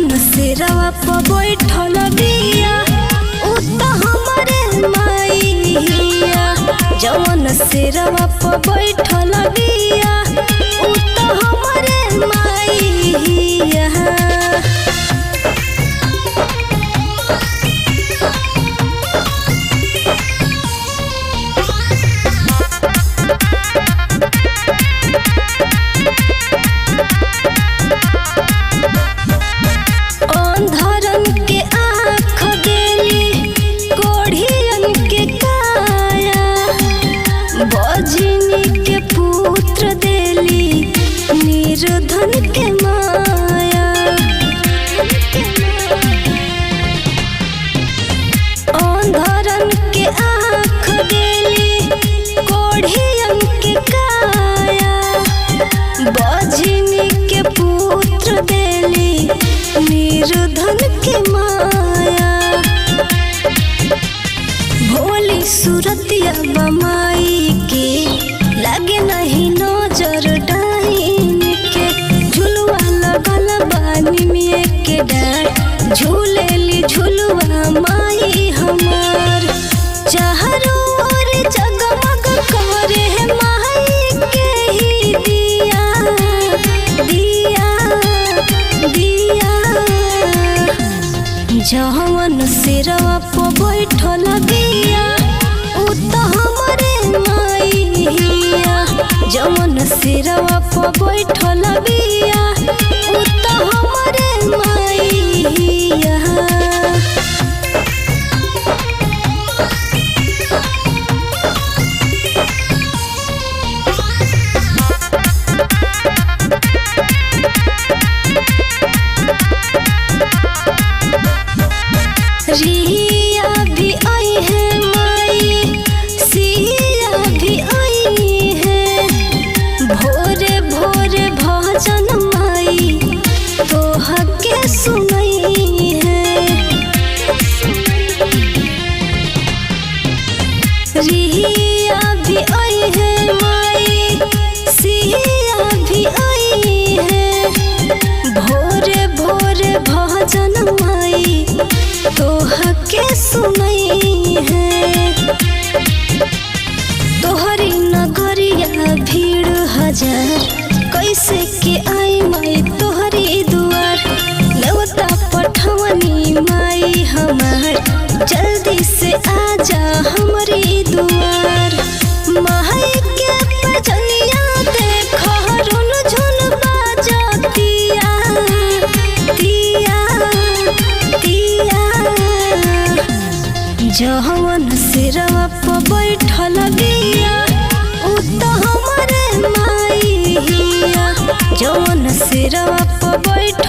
जवन सिरवा पर बैठल बिया उ त हमरे माई हिया। जवन सिरवा पर बैठल बिया उ त हमरे माई हिया। अंधरन के आँख देली कोढ़ियन के काया, बजनी के पुत्र देली निर्धन के माया। अंधरन के आँख देली कोढ़ियन के काया, बजनी के पुत्र देली निर्धन के माया। भोली सूरतिया बमाई के लागे नहीं नजर डाइन के। झुलवा लगल बानी में के डार झूलेली झुलवा माई हमार। चारों ओर जगमग करे माई के ही दिया दिया दिया। जवन सिरवा पर बैठल बिया उ त हमरे माई हिया। जवन सिरवा पर बैठल बिया उ त हमरे माई हिया। रिया भी आई है माई, सिया भी आई है। भोरे भोरे भजन माई तोह के सुनई है। रिया भी आई है माई, सिया भी आई है। भोरे भोरे भजन माई तोह के सुनई है। तोहरी नगरिया भीड़ हजार, कैसे के आई माई तोहरी दुआर। लौटा पठवनी माई हमार, जल्दी से आजा हमरी दुआर। माई के पजनिया देखो रुन झुन बाजतिया तिया तिया। जवन सिरवा पर बैठल बिया उ त हमरे माई हिया। जवन सिरवा पर बैठल